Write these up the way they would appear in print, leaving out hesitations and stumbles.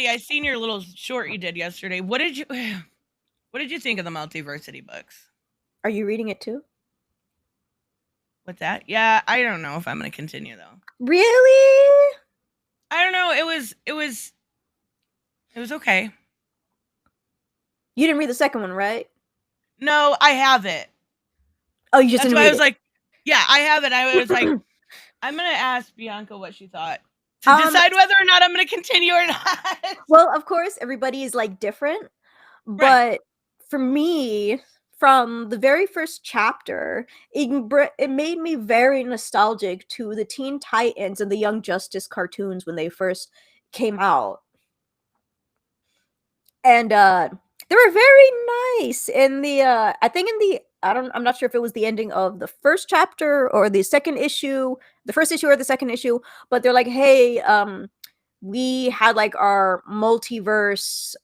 Maddie, I seen your little short you did yesterday. What did you think of the Multiversity books? Are you reading it too? What's that? Yeah, I don't know if I'm going to continue though. Really? I don't know. It was okay. You didn't read the second one, right? No, I have it. Oh, you just That's didn't why I read was it. like, yeah, I have it. I was like, I'm going to ask Bianca what she thought to decide whether or not I'm going to continue or not. Well, of course, everybody is like different, Right. but for me, from the very first chapter, it made me very nostalgic to the Teen Titans and the Young Justice cartoons when they first came out. And they were very nice in the I think in the I'm not sure if it was the ending of the first chapter or the second issue, the first issue or the second issue, but they're like, hey, we had like our multiverse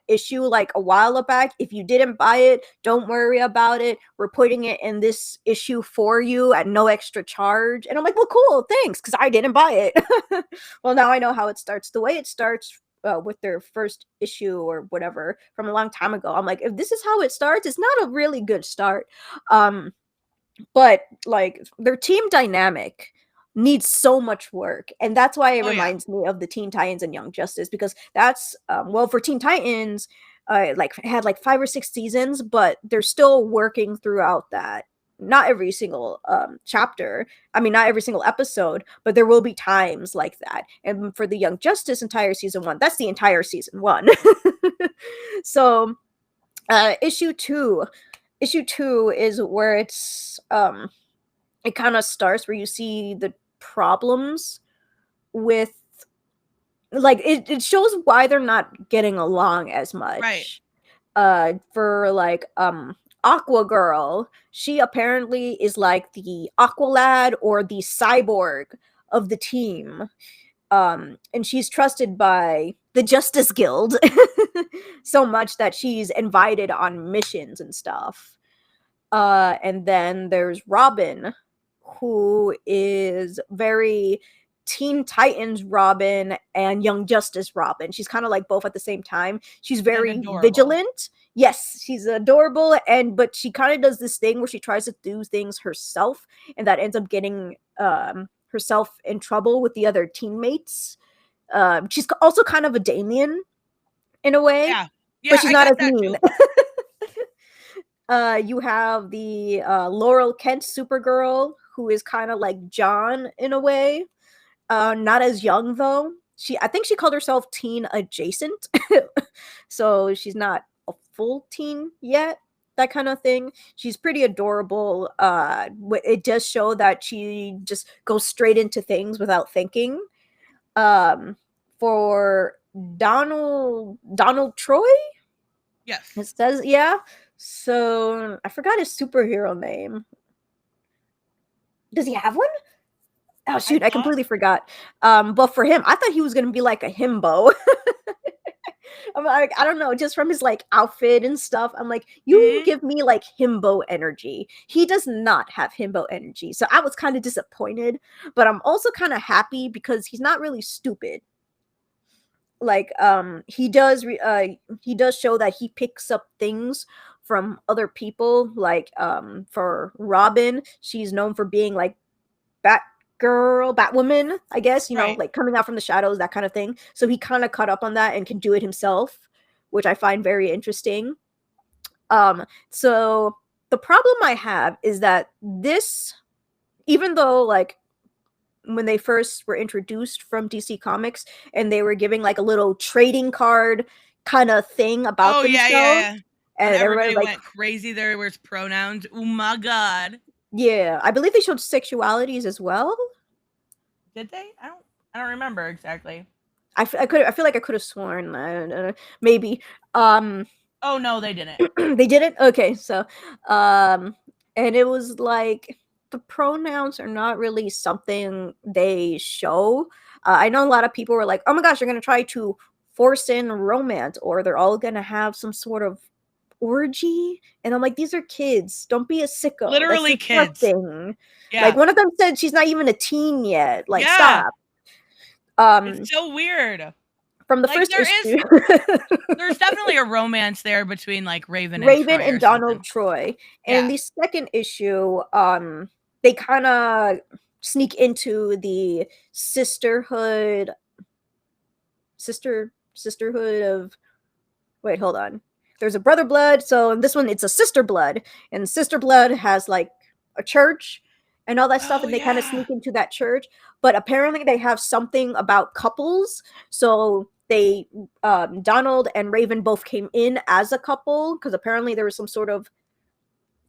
issue like a while back. If you didn't buy it, don't worry about it. We're putting it in this issue for you at no extra charge. And I'm like, well, cool, thanks, because I didn't buy it. Well, now I know how it starts. The way it starts with their first issue or whatever from a long time ago, I'm like, if this is how it starts, it's not a really good start. But like their team dynamic needs so much work, and that's why it reminds me of the Teen Titans and Young Justice, because that's well, for Teen Titans, like had like 5 or 6 seasons, but they're still working throughout that. Not every single chapter, I mean not every single episode, but there will be times like that. And for the Young Justice entire season 1, that's the entire season 1. So issue 2 is where it's it kind of starts where you see the problems with, like, it shows why they're not getting along as much. Right. For like Aquagirl, she apparently is like the Aqualad or the cyborg of the team. And she's trusted by the Justice Guild so much that she's invited on missions and stuff. And then there's Robin, who is very Teen Titans Robin and Young Justice Robin. She's kind of like both at the same time. She's very vigilant. Yes, she's adorable, but she kind of does this thing where she tries to do things herself, and that ends up getting herself in trouble with the other teammates. She's also kind of a Damien in a way, but she's not as mean. You have the Laurel Kent Supergirl, who is kind of like John in a way. Not as young though. I think she called herself teen adjacent. So she's not a full teen yet. That kind of thing. She's pretty adorable. It does show that she just goes straight into things without thinking. For Donald Troy? Yes. It says, yeah. So I forgot his superhero name. Does he have one? Oh shoot, I completely forgot. But for him, I thought he was gonna be like a himbo. I'm like, I don't know, just from his like outfit and stuff. I'm like, you give me like himbo energy. He does not have himbo energy. So I was kind of disappointed, but I'm also kind of happy because he's not really stupid. Like he does show that he picks up things from other people. Like for Robin, she's known for being like Batwoman, I guess, you know, like coming out from the shadows, that kind of thing. So he kind of caught up on that and can do it himself, which I find very interesting. So the problem I have is that this, even though like when they first were introduced from DC Comics and they were giving like a little trading card kind of thing about themselves. Yeah. And everybody like, went crazy. There was pronouns. Oh my god. Yeah, I believe they showed sexualities as well. Did they? I don't remember exactly. I feel like I could have sworn. Maybe. Oh no, they didn't. They didn't? Okay, so and it was like the pronouns are not really something they show. I know a lot of people were like, oh my gosh, they're gonna try to force in romance, or they're all gonna have some sort of orgy. And I'm like, these are kids. Don't be a sicko. Literally kids. Yeah. Like one of them said she's not even a teen yet. Like, stop. It's so weird. from the Like, first issue. There's definitely a romance there between like Raven Raven and and Troy Donald Troy. And Yeah. the second issue, they kind of sneak into the sisterhood of, wait, hold on. There's a brother blood, so in this one it's a sister blood, and sister blood has like a church and all that stuff, and they kind of sneak into that church. But apparently they have something about couples, so they Donald and Raven both came in as a couple because apparently there was some sort of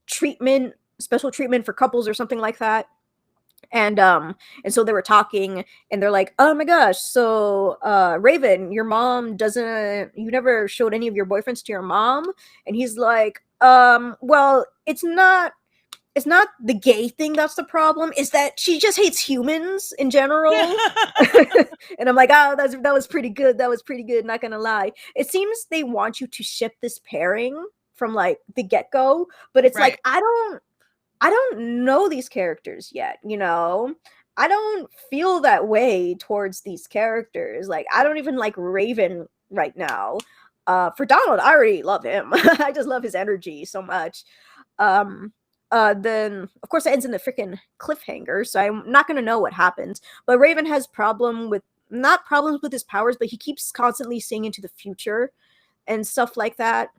special treatment for couples or something like that. And so they were talking, and they're like, oh my gosh, so Raven, your mom doesn't, you never showed any of your boyfriends to your mom? And he's like, well, it's not the gay thing that's the problem, is that she just hates humans in general. And I'm like, oh, that was pretty good, not gonna lie. It seems they want you to ship this pairing from like the get-go, but it's Right. like, I don't know these characters yet, you know? I don't feel that way towards these characters. Like, I don't even like Raven right now. For Donald, I already love him. I just love his energy so much. Then of course it ends in the freaking cliffhanger, so I'm not gonna know what happens. But Raven has not problems with his powers, but he keeps constantly seeing into the future and stuff like that.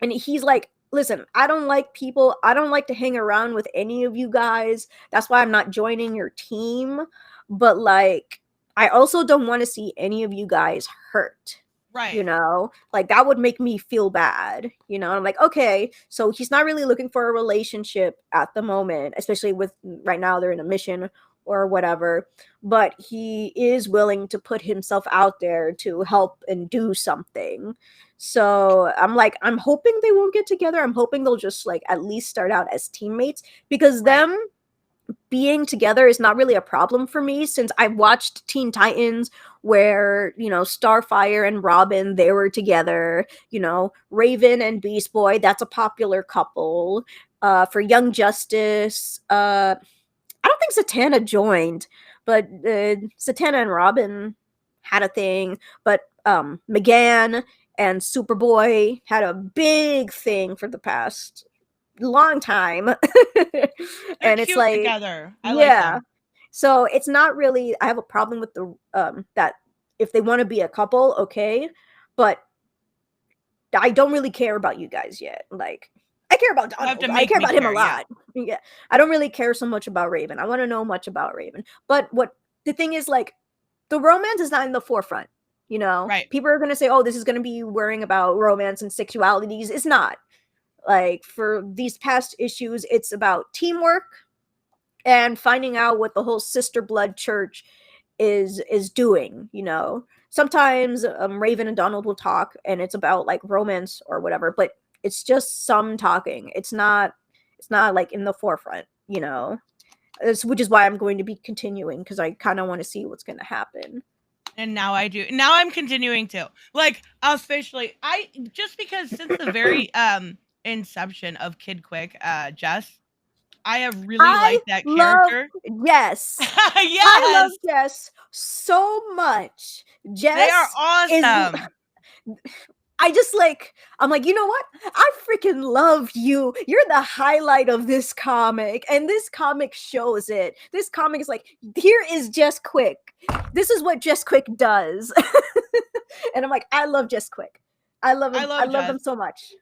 And he's like, listen, I don't like people. I don't like to hang around with any of you guys. That's why I'm not joining your team. But like, I also don't want to see any of you guys hurt. Right. You know, like that would make me feel bad. You know, I'm like, okay, so he's not really looking for a relationship at the moment, especially with right now they're in a mission or whatever. But he is willing to put himself out there to help and do something. So I'm like, I'm hoping they won't get together. I'm hoping they'll just like at least start out as teammates, because them being together is not really a problem for me, since I've watched Teen Titans where, you know, Starfire and Robin, they were together, you know, Raven and Beast Boy, that's a popular couple. For Young Justice, I don't think Satana joined, but Satana and Robin had a thing, but McGann and Superboy had a big thing for the past long time. And it's like, together. I yeah. like them. So it's not really, I have a problem with the that if they want to be a couple, okay, but I don't really care about you guys yet. Like, I care about Donald. I care about him a lot. Yeah. I don't really care so much about Raven. I want to know much about Raven. But what the thing is, like, the romance is not in the forefront. You know, right? People are gonna say, "Oh, this is gonna be worrying about romance and sexualities." It's not. Like, for these past issues, it's about teamwork and finding out what the whole sister blood church is doing. You know, sometimes Raven and Donald will talk, and it's about like romance or whatever, but it's just some talking. It's not like in the forefront. You know, which is why I'm going to be continuing, because I kind of want to see what's going to happen. And now I do. Now I'm continuing to. Like, officially, just because since the very inception of Kid Quick, Jess, I have really liked that character. Yes. Yes. I love Jess so much. Jess, they are awesome. I'm like, you know what? I freaking love you. You're the highlight of this comic, and this comic shows it. This comic is like, here is Jess Quick. This is what Jess Quick does. And I'm like, I love Jess Quick. I love him. I love them so much.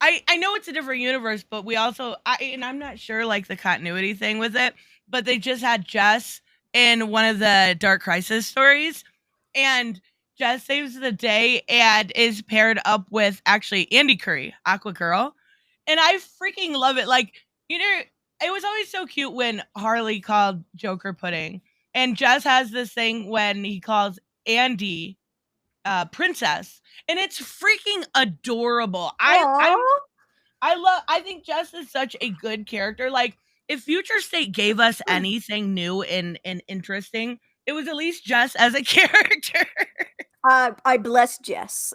I know it's a different universe, but we also, and I'm not sure like the continuity thing with it, but they just had Jess in one of the Dark Crisis stories, and Jess saves the day and is paired up with actually Andy Curry, Aquagirl, and I freaking love it. Like, you know, it was always so cute when Harley called Joker pudding, and Jess has this thing when he calls Andy princess, and it's freaking adorable. I think Jess is such a good character. Like, if Future State gave us anything new and interesting, it was at least Jess as a character. I bless Jess.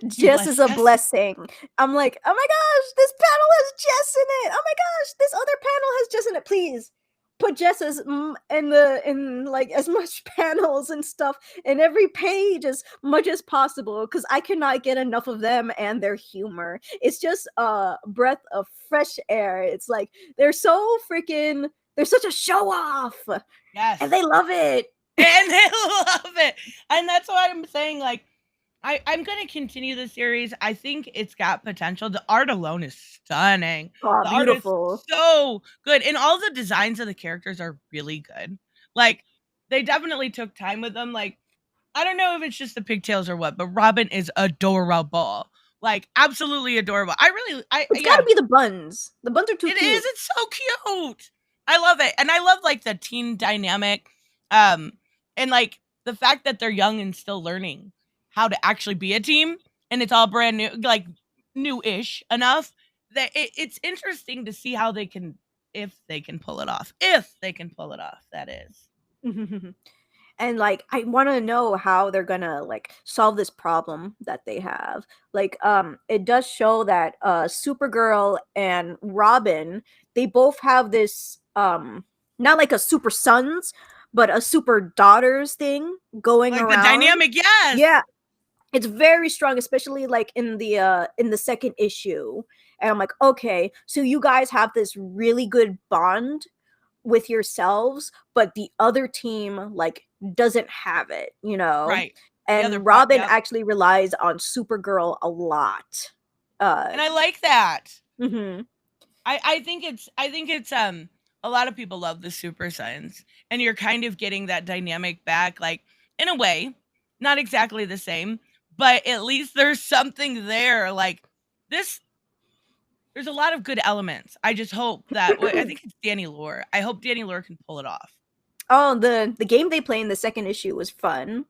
Jess is a blessing. I'm like, oh my gosh, this panel has Jess in it. Oh my gosh, this other panel has Jess in it. Please, put Jess as in like as much panels and stuff in every page as much as possible because I cannot get enough of them and their humor. It's just a breath of fresh air. It's like they're so freaking, they're such a show off. Yes. And they love it. And they love it. And that's why I'm saying, like, I'm going to continue the series. I think it's got potential. The art alone is stunning. Oh, The beautiful. art is so good. And all the designs of the characters are really good. Like, they definitely took time with them. Like, I don't know if it's just the pigtails or what, but Robin is adorable. Like, absolutely adorable. It's got to be the buns. The buns are too it cute. is. It's so cute. I love it. And I love, like, the teen dynamic. And, like, the fact that they're young and still learning how to actually be a team, and it's all brand new, like, new-ish enough that it's interesting to see how they can, if they can pull it off. If they can pull it off, that is. And like I want to know how they're gonna like solve this problem that they have. Like it does show that Supergirl and Robin, they both have this not like a super sons but a super daughters thing going like around. The dynamic, yes. Yeah, it's very strong, especially like in the second issue. And I'm like, okay, so you guys have this really good bond with yourselves, but the other team like doesn't have it, you know? Right. And Robin actually relies on Supergirl a lot. And I like that. Mm-hmm. I think it's a lot of people love the Super Sons, and you're kind of getting that dynamic back, like, in a way, not exactly the same, but at least there's something there. Like, this, there's a lot of good elements. I just hope that I think it's Danny Lore. I hope Danny Lore can pull it off. Oh, the game they play in the second issue was fun.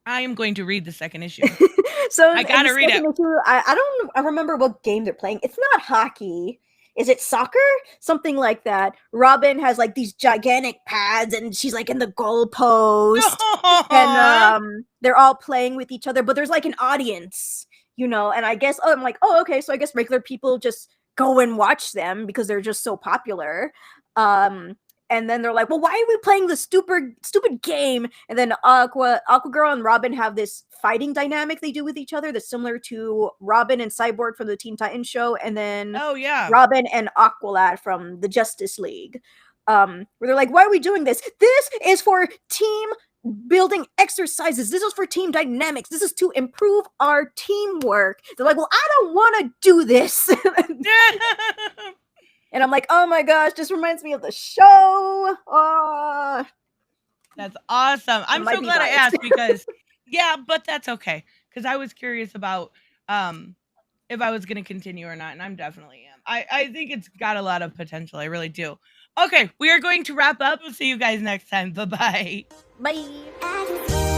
I am going to read the second issue. So I gotta read it. Issue, I remember what game they're playing. It's not hockey. Is it soccer? Something like that. Robin has like these gigantic pads and she's like in the goalpost. And they're all playing with each other, but there's like an audience, you know, and I guess I'm like, oh, okay, so I guess regular people just go and watch them because they're just so popular. And then they're like, well, why are we playing this stupid game? And then Aquagirl and Robin have this fighting dynamic they do with each other that's similar to Robin and Cyborg from the Teen Titans show, and then Robin and Aqualad from the Justice League. Where they're like, why are we doing this? This is for team building exercises. This is for team dynamics. This is to improve our teamwork. They're like, well, I don't want to do this. And I'm like, oh my gosh, this reminds me of the show. Oh. That's awesome. I'm so glad I asked because, yeah, but that's okay. Because I was curious about if I was going to continue or not, and I'm definitely am. I think it's got a lot of potential. I really do. Okay, we are going to wrap up. We'll see you guys next time. Bye-bye. Bye.